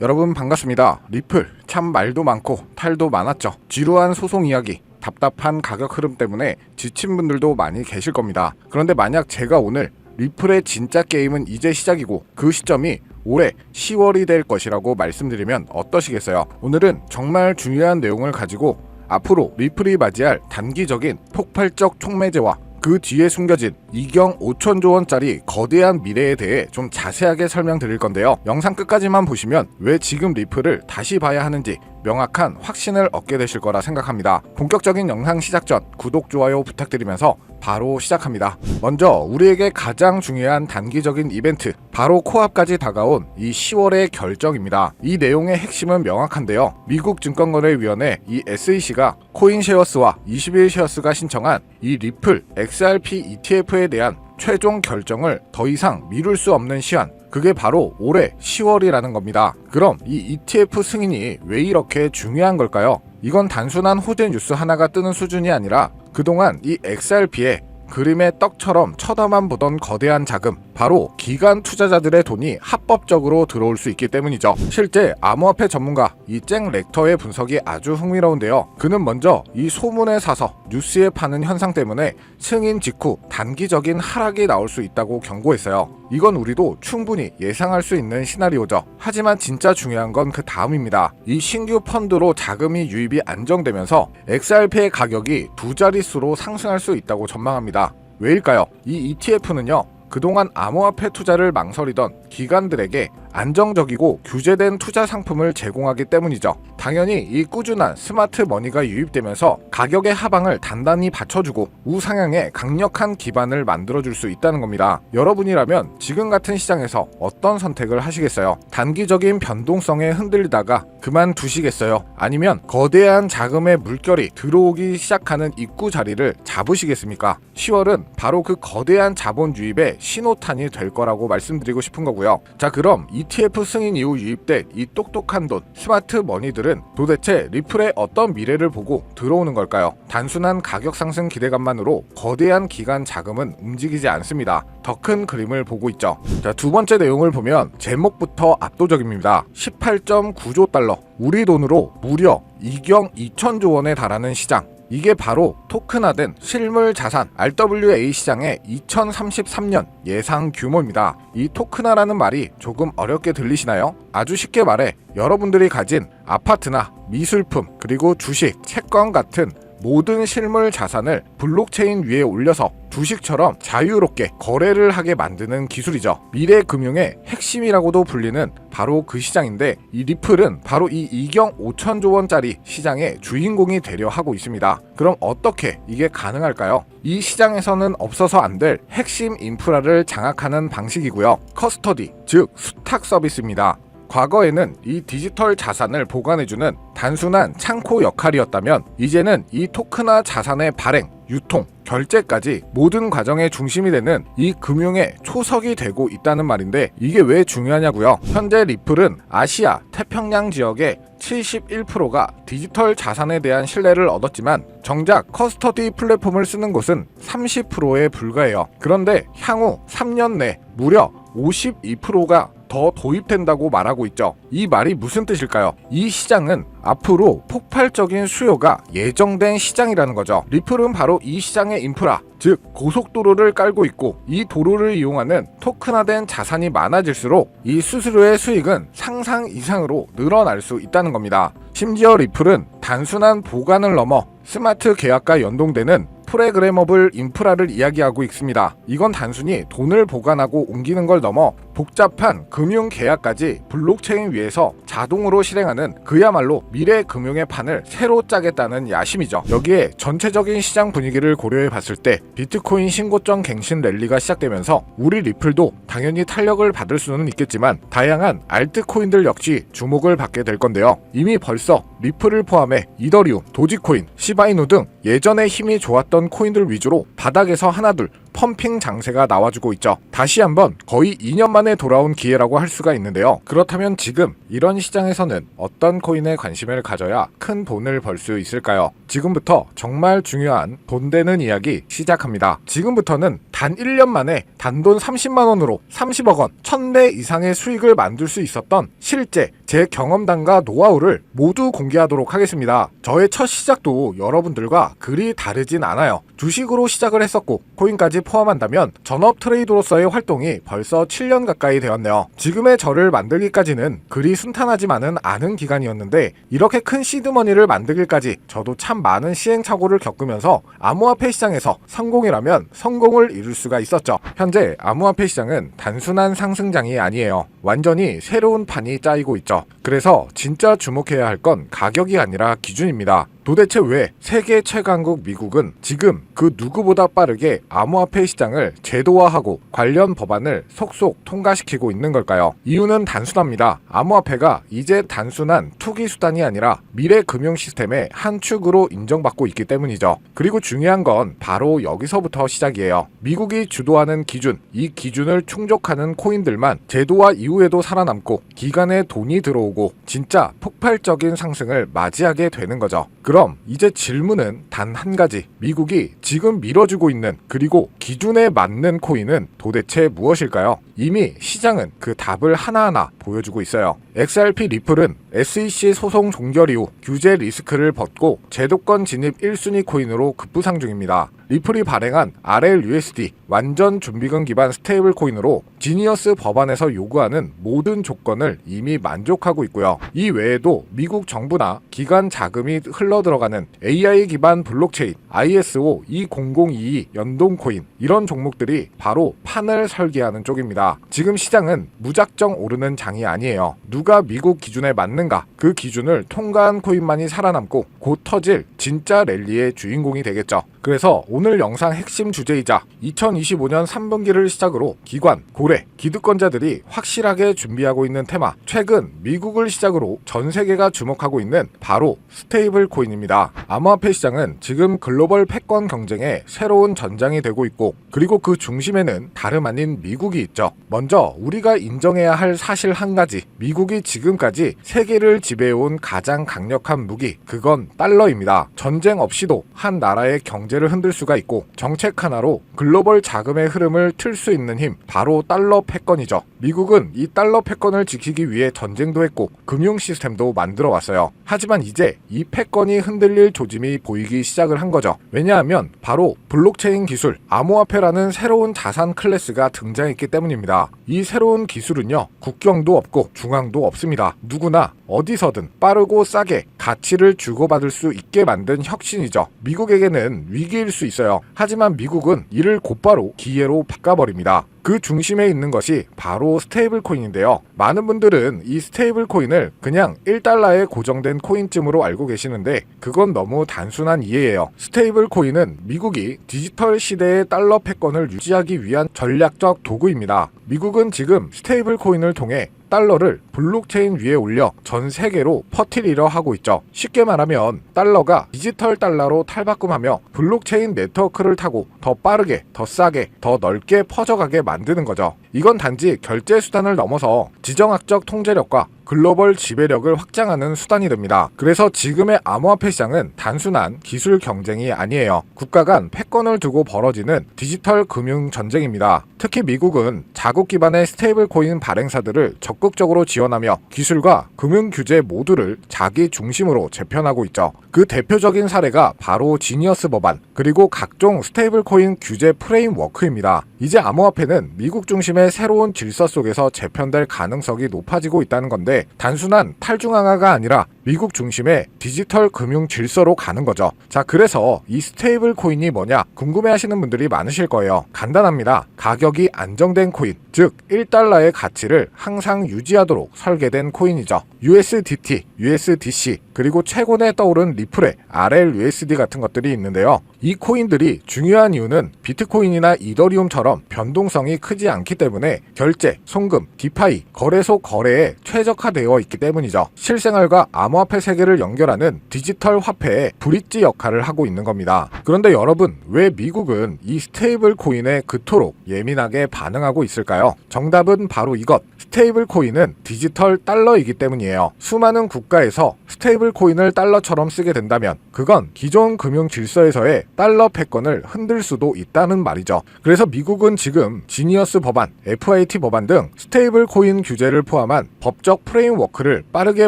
여러분 반갑습니다. 리플 참 말도 많고 탈도 많았죠. 지루한 소송 이야기, 답답한 가격 흐름 때문에 지친 분들도 많이 계실 겁니다. 그런데 만약 제가 오늘 리플의 진짜 게임은 이제 시작이고 그 시점이 올해 10월이 될 것이라고 말씀드리면 어떠시겠어요? 오늘은 정말 중요한 내용을 가지고 앞으로 리플이 맞이할 단기적인 폭발적 촉매제와 그 뒤에 숨겨진 이경 5천조 원짜리 거대한 미래에 대해 좀 자세하게 설명드릴 건데요. 영상 끝까지만 보시면 왜 지금 리플을 다시 봐야 하는지 명확한 확신을 얻게 되실 거라 생각합니다. 본격적인 영상 시작 전 구독, 좋아요 부탁드리면서 바로 시작합니다. 먼저 우리에게 가장 중요한 단기적인 이벤트, 바로 코앞까지 다가온 이 10월의 결정입니다. 이 내용의 핵심은 명확한데요. 미국 증권거래위원회 이 SEC가 코인쉐어스와 21쉐어스가 신청한 이 리플 XRP ETF에 대한 최종 결정을 더 이상 미룰 수 없는 시한, 그게 바로 올해 10월이라는 겁니다. 그럼 이 ETF 승인이 왜 이렇게 중요한 걸까요? 이건 단순한 호재 뉴스 하나가 뜨는 수준이 아니라 그동안 이 XRP에 그림의 떡처럼 쳐다만 보던 거대한 자금, 바로 기관 투자자들의 돈이 합법적으로 들어올 수 있기 때문이죠. 실제 암호화폐 전문가 이 잭 렉터의 분석이 아주 흥미로운데요. 그는 먼저 이 소문에 사서 뉴스에 파는 현상 때문에 승인 직후 단기적인 하락이 나올 수 있다고 경고했어요. 이건 우리도 충분히 예상할 수 있는 시나리오죠. 하지만 진짜 중요한 건 그 다음입니다. 이 신규 펀드로 자금이 유입이 안정되면서 XRP의 가격이 두 자릿수로 상승할 수 있다고 전망합니다. 왜일까요? 이 ETF는요, 그동안 암호화폐 투자를 망설이던 기관들에게 안정적이고 규제된 투자 상품을 제공하기 때문이죠. 당연히 이 꾸준한 스마트 머니가 유입되면서 가격의 하방을 단단히 받쳐주고 우상향의 강력한 기반을 만들어줄 수 있다는 겁니다. 여러분이라면 지금 같은 시장에서 어떤 선택을 하시겠어요? 단기적인 변동성에 흔들리다가 그만두시겠어요? 아니면 거대한 자금의 물결이 들어오기 시작하는 입구 자리를 잡으시겠습니까? 10월은 바로 그 거대한 자본 유입의 신호탄이 될 거라고 말씀드리고 싶은 거고요. 자, 그럼 ETF 승인 이후 유입된 이 똑똑한 돈, 스마트 머니들은 도대체 리플의 어떤 미래를 보고 들어오는 걸까요? 단순한 가격 상승 기대감만으로 거대한 기관 자금은 움직이지 않습니다. 더 큰 그림을 보고 있죠. 자, 두 번째 내용을 보면 제목부터 압도적입니다. 18.9조 달러, 우리 돈으로 무려 이경 2천조 원에 달하는 시장. 이게 바로 토큰화된 실물 자산 RWA 시장의 2033년 예상 규모입니다. 이 토큰화라는 말이 조금 어렵게 들리시나요? 아주 쉽게 말해 여러분들이 가진 아파트나 미술품, 그리고 주식, 채권 같은 모든 실물 자산을 블록체인 위에 올려서 주식처럼 자유롭게 거래를 하게 만드는 기술이죠. 미래 금융의 핵심이라고도 불리는 바로 그 시장인데, 이 리플은 바로 이 이경 5천조 원짜리 시장의 주인공이 되려 하고 있습니다. 그럼 어떻게 이게 가능할까요? 이 시장에서는 없어서 안 될 핵심 인프라를 장악하는 방식이고요. 커스터디, 즉 수탁 서비스입니다. 과거에는 이 디지털 자산을 보관해주는 단순한 창고 역할이었다면 이제는 이 토큰화 자산의 발행, 유통, 결제까지 모든 과정의 중심이 되는 이 금융의 초석이 되고 있다는 말인데, 이게 왜 중요하냐고요? 현재 리플은 아시아, 태평양 지역의 71%가 디지털 자산에 대한 신뢰를 얻었지만 정작 커스터디 플랫폼을 쓰는 곳은 30%에 불과해요. 그런데 향후 3년 내 무려 52%가 더 도입된다고 말하고 있죠. 이 말이 무슨 뜻일까요? 이 시장은 앞으로 폭발적인 수요가 예정된 시장이라는 거죠. 리플은 바로 이 시장의 인프라, 즉 고속도로를 깔고 있고, 이 도로를 이용하는 토큰화된 자산이 많아질수록 이 수수료의 수익은 상상 이상으로 늘어날 수 있다는 겁니다. 심지어 리플은 단순한 보관을 넘어 스마트 계약과 연동되는 프로그래머블 인프라를 이야기하고 있습니다. 이건 단순히 돈을 보관하고 옮기는 걸 넘어 복잡한 금융 계약까지 블록체인 위에서 자동으로 실행하는 그야말로 미래 금융의 판을 새로 짜겠다는 야심이죠. 여기에 전체적인 시장 분위기를 고려해 봤을 때 비트코인 신고점 갱신 랠리가 시작되면서 우리 리플도 당연히 탄력을 받을 수는 있겠지만 다양한 알트코인들 역시 주목을 받게 될 건데요. 이미 벌써 리플을 포함해 이더리움, 도지코인, 시바이누 등 예전에 힘이 좋았던 코인들 위주로 바닥에서 하나둘 펌핑 장세가 나와주고 있죠. 다시 한번 거의 2년 만에 돌아온 기회라고 할 수가 있는데요. 그렇다면 지금 이런 시장에서는 어떤 코인에 관심을 가져야 큰 돈을 벌 수 있을까요? 지금부터 정말 중요한 돈 되는 이야기 시작합니다. 지금부터는 단 1년 만에 단돈 30만원으로 30억 원, 1000배 이상의 수익을 만들 수 있었던 실제 제 경험담과 노하우를 모두 공개하도록 하겠습니다. 저의 첫 시작도 여러분들과 그리 다르진 않아요. 주식으로 시작을 했었고 코인까지 포함한다면 전업 트레이더로서의 활동이 벌써 7년 가까이 되었네요. 지금의 저를 만들기까지는 그리 순탄하지만은 않은 기간이었는데 이렇게 큰 시드머니를 만들기까지 저도 참 많은 시행착오를 겪으면서 암호화폐 시장에서 성공이라면 성공을 이룰 수가 있었죠. 현재 암호화폐 시장은 단순한 상승장이 아니에요. 완전히 새로운 판이 짜이고 있죠. 그래서 진짜 주목해야 할 건 가격이 아니라 기준입니다. 도대체 왜 세계 최강국 미국은 지금 그 누구보다 빠르게 암호화폐 시장을 제도화하고 관련 법안을 속속 통과시키고 있는 걸까요? 이유는 단순합니다. 암호화폐가 이제 단순한 투기 수단이 아니라 미래 금융 시스템의 한 축으로 인정받고 있기 때문이죠. 그리고 중요한 건 바로 여기서부터 시작이에요. 미국이 주도하는 기준, 이 기준을 충족하는 코인들만 제도화 이후에도 살아남고 기간에 돈이 들어오고 진짜 폭발적인 상승을 맞이하게 되는 거죠. 그럼 이제 질문은 단 한 가지. 미국이 지금 밀어주고 있는 그리고 기준에 맞는 코인은 도대체 무엇일까요? 이미 시장은 그 답을 하나하나 보여주고 있어요. XRP 리플은 SEC 소송 종결 이후 규제 리스크를 벗고 제도권 진입 1순위 코인으로 급부상 중입니다. 리플이 발행한 RLUSD 완전 준비금 기반 스테이블 코인으로 지니어스 법안에서 요구하는 모든 조건을 이미 만족하고 있고요. 이 외에도 미국 정부나 기관 자금이 흘러들어가는 AI 기반 블록체인 ISO 20022 연동 코인 이런 종목들이 바로 판을 설계하는 쪽입니다. 지금 시장은 무작정 오르는 장이 아니에요. 누가 미국 기준에 맞는가 그 기준을 통과한 코인만이 살아남고 곧 터질 진짜 랠리의 주인공이 되겠죠. 그래서 오늘 영상 핵심 주제이자 2025년 3분기를 시작으로 기관, 고래, 기득권자들이 확실하게 준비하고 있는 테마, 최근 미국을 시작으로 전 세계가 주목하고 있는 바로 스테이블 코인입니다. 암호화폐 시장은 지금 글로벌 패권 경쟁의 새로운 전장이 되고 있고 그리고 그 중심에는 다름 아닌 미국이 있죠. 먼저 우리가 인정해야 할 사실 한 가지, 미국이 지금까지 세계를 지배해온 가장 강력한 무기, 그건 달러입니다. 전쟁 없이도 한 나라의 경제를 흔들 수가 있고 정책 하나로 글로벌 자금의 흐름을 틀 수 있는 힘, 바로 달러 패권이죠. 미국은 이 달러 패권을 지키기 위해 전쟁도 했고 금융 시스템도 만들어 왔어요. 하지만 이제 이 패권이 흔들릴 조짐이 보이기 시작을 한 거죠. 왜냐하면 바로 블록체인 기술, 암호화폐라는 새로운 자산 클래스가 등장했기 때문입니다. 이 새로운 기술은요, 국경도 없고 중앙도 없습니다. 누구나 어디서든 빠르고 싸게 가치를 주고받을 수 있게 만든 혁신이죠. 미국에게는 위기일 수 있어요. 하지만 미국은 이를 곧바로 기회로 바꿔버립니다. 그 중심에 있는 것이 바로 스테이블 코인인데요. 많은 분들은 이 스테이블 코인을 그냥 1달러에 고정된 코인쯤으로 알고 계시는데 그건 너무 단순한 이해예요. 스테이블 코인은 미국이 디지털 시대의 달러 패권을 유지하기 위한 전략적 도구입니다. 미국은 지금 스테이블 코인을 통해 달러를 블록체인 위에 올려 전 세계로 퍼뜨리려 하고 있죠. 쉽게 말하면 달러가 디지털 달러로 탈바꿈하며 블록체인 네트워크를 타고 더 빠르게, 더 싸게, 더 넓게 퍼져가게 만드는 거죠. 이건 단지 결제 수단을 넘어서 지정학적 통제력과 글로벌 지배력을 확장하는 수단이 됩니다. 그래서 지금의 암호화폐 시장은 단순한 기술 경쟁이 아니에요. 국가 간 패권을 두고 벌어지는 디지털 금융 전쟁입니다. 특히 미국은 자국 기반의 스테이블 코인 발행사들을 적극적으로 지원하며 기술과 금융 규제 모두를 자기 중심으로 재편하고 있죠. 그 대표적인 사례가 바로 지니어스 법안, 그리고 각종 스테이블 코인 규제 프레임워크입니다. 이제 암호화폐는 미국 중심의 새로운 질서 속에서 재편될 가능성이 높아지고 있다는 건데 단순한 탈중앙화가 아니라 미국 중심의 디지털 금융 질서로 가는 거죠. 자, 그래서 이 스테이블 코인이 뭐냐 궁금해하시는 분들이 많으실 거예요. 간단합니다. 가격이 안정된 코인, 즉 1달러의 가치를 항상 유지하도록 설계된 코인이죠. USDT, USDC, 그리고 최근에 떠오른 리플의 RLUSD 같은 것들이 있는데요. 이 코인들이 중요한 이유는 비트코인이나 이더리움처럼 변동성이 크지 않기 때문에 결제, 송금, 디파이, 거래소 거래에 최적화되어 있기 때문이죠. 실생활과 암호화폐 암호화폐 세계를 연결하는 디지털 화폐의 브릿지 역할을 하고 있는 겁니다. 그런데 여러분, 왜 미국은 이 스테이블 코인에 그토록 예민하게 반응하고 있을까요? 정답은 바로 이것. 스테이블 코인은 디지털 달러이기 때문이에요. 수많은 국가에서 스테이블 코인을 달러처럼 쓰게 된다면 그건 기존 금융 질서에서의 달러 패권을 흔들 수도 있다는 말이죠. 그래서 미국은 지금 지니어스 법안, FIT 법안 등 스테이블 코인 규제를 포함한 법적 프레임워크를 빠르게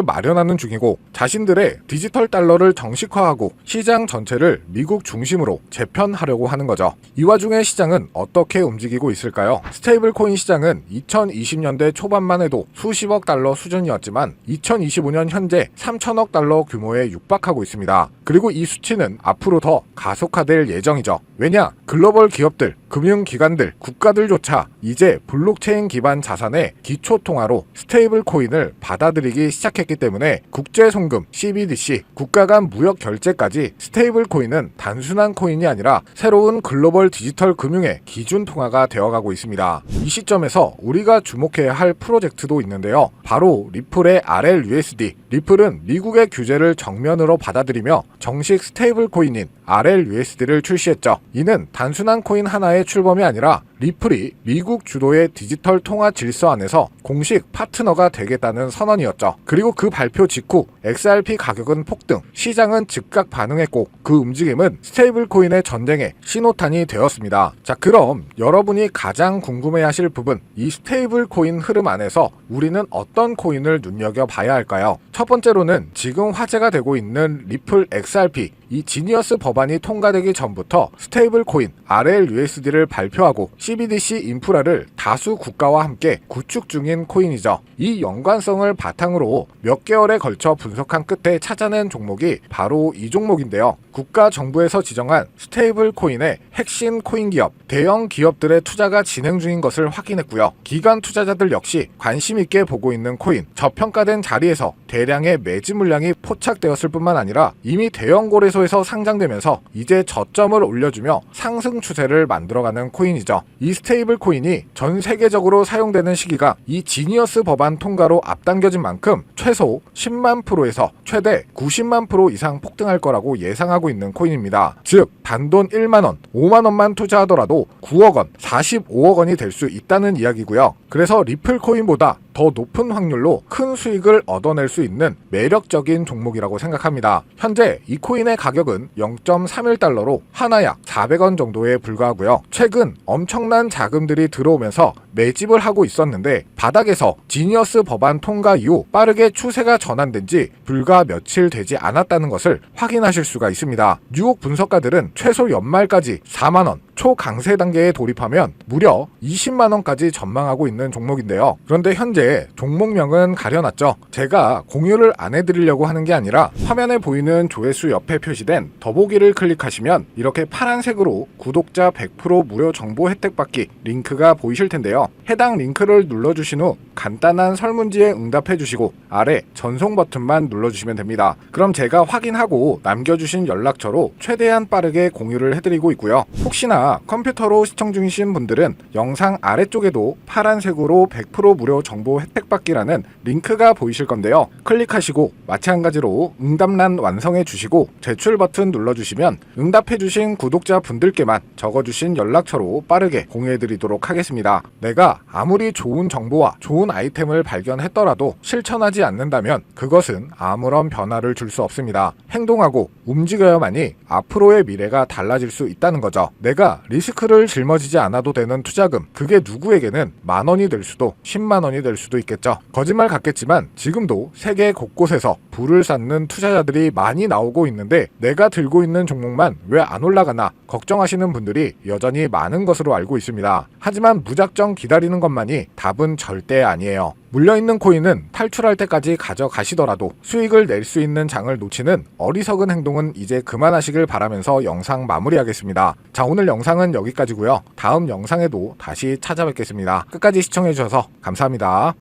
마련하는 중이고, 자신들의 디지털 달러를 정식화하고 시장 전체를 미국 중심으로 재편하려고 하는 거죠. 이 와중에 시장은 어떻게 움직이고 있을까요? 스테이블 코인 시장은 2020년대 초반만 해도 수십억 달러 수준이었지만 2025년 현재 3천억 달러 규모에 육박하고 있습니다. 그리고 이 수치는 앞으로 더 가속화될 예정이죠. 왜냐? 글로벌 기업들, 금융기관들, 국가들조차 이제 블록체인 기반 자산의 기초통화로 스테이블 코인을 받아들이기 시작했기 때문에 국제송금, CBDC, 국가 간 무역 결제까지 스테이블 코인은 단순한 코인이 아니라 새로운 글로벌 디지털 금융의 기준 통화가 되어가고 있습니다. 이 시점에서 우리가 주목해야 할 프로젝트도 있는데요. 바로 리플의 RLUSD. 리플은 미국의 규제를 정면으로 받아들이며 정식 스테이블 코인인 RLUSD를 출시했죠. 이는 단순한 코인 하나의 출범이 아니라 리플이 미국 주도의 디지털 통화 질서 안에서 공식 파트너가 되겠다는 선언이었죠. 그리고 그 발표 직후 XRP 가격은 폭등, 시장은 즉각 반응했고 그 움직임은 스테이블 코인의 전쟁의 신호탄이 되었습니다. 자, 그럼 여러분이 가장 궁금해하실 부분, 이 스테이블 코인 흐름 안에서 우리는 어떤 코인을 눈여겨봐야 할까요? 첫 번째로는 지금 화제가 되고 있는 리플 XRP, 이 지니어스 법안이 통과되기 전부터 스테이블 코인 RLUSD를 발표하고 CBDC 인프라를 다수 국가와 함께 구축 중인 코인이죠. 이 연관성을 바탕으로 몇 개월에 걸쳐 분석한 끝에 찾아낸 종목이 바로 이 종목인데요. 국가 정부에서 지정한 스테이블 코인의 핵심 코인 기업, 대형 기업들의 투자가 진행 중인 것을 확인했고요. 기관 투자자들 역시 관심 있게 보고 있는 코인, 저평가된 자리에서 대량의 매집 물량이 포착되었을 뿐만 아니라 이미 대형 거래소에서 상장되면서 이제 저점을 올려주며 상승 추세를 만들어가는 코인이죠. 이 스테이블 코인이 전 세계적으로 사용되는 시기가 이 지니어스 법안 통과로 앞당겨진 만큼 최소 10만 프로에서 최대 90만 프로 이상 폭등할 거라고 예상하고 있는 코인입니다. 즉 단돈 1만원, 5만원만 투자하더라도 9억원, 45억원이 될 수 있다는 이야기고요. 그래서 리플 코인보다 더 높은 확률로 큰 수익을 얻어낼 수 있는 매력적인 종목이라고 생각합니다. 현재 이 코인의 가격은 0.31달러로 하나 약 400원 정도에 불과하고요. 최근 엄청난 자금들이 들어오면서 매집을 하고 있었는데 바닥에서 지니어스 법안 통과 이후 빠르게 추세가 전환된 지 불과 며칠 되지 않았다는 것을 확인하실 수가 있습니다. 뉴욕 분석가들은 최소 연말까지 4만원, 초강세 단계에 돌입하면 무려 20만원까지 전망하고 있는 종목인데요. 그런데 현재 종목명은 가려놨죠. 제가 공유를 안 해드리려고 하는 게 아니라 화면에 보이는 조회수 옆에 표시된 더보기를 클릭하시면 이렇게 파란색으로 구독자 100% 무료 정보 혜택 받기 링크가 보이실 텐데요. 해당 링크를 눌러주신 후 간단한 설문지에 응답해 주시고 아래 전송 버튼만 눌러주시면 됩니다. 그럼 제가 확인하고 남겨주신 연락처로 최대한 빠르게 공유를 해드리고 있고요. 혹시나 컴퓨터로 시청 중이신 분들은 영상 아래쪽에도 파란색으로 100% 무료 정보 혜택 받기라는 링크가 보이실 건데요. 클릭하시고 마찬가지로 응답란 완성해 주시고 제출 버튼 눌러주시면 응답해 주신 구독자 분들께만 적어주신 연락처로 빠르게 공유해 드리도록 하겠습니다. 내가 아무리 좋은 정보와 좋은 아이템을 발견했더라도 실천하지 않는다면 그것은 아무런 변화를 줄 수 없습니다. 행동하고 움직여야만이 앞으로의 미래가 달라질 수 있다는 거죠. 내가 리스크를 짊어지지 않아도 되는 투자금, 그게 누구에게는 만원이 될 수도 10만원이 될 수도 있겠죠. 거짓말 같겠지만 지금도 세계 곳곳에서 부를 쌓는 투자자들이 많이 나오고 있는데 내가 들고 있는 종목만 왜 안 올라가나 걱정하시는 분들이 여전히 많은 것으로 알고 있습니다. 하지만 무작정 기다리는 것만이 답은 절대 아니에요. 물려있는 코인은 탈출할 때까지 가져가시더라도 수익을 낼 수 있는 장을 놓치는 어리석은 행동은 이제 그만하시길 바라면서 영상 마무리하겠습니다. 자, 오늘 영상은 여기까지고요. 다음 영상에도 다시 찾아뵙겠습니다. 끝까지 시청해주셔서 감사합니다.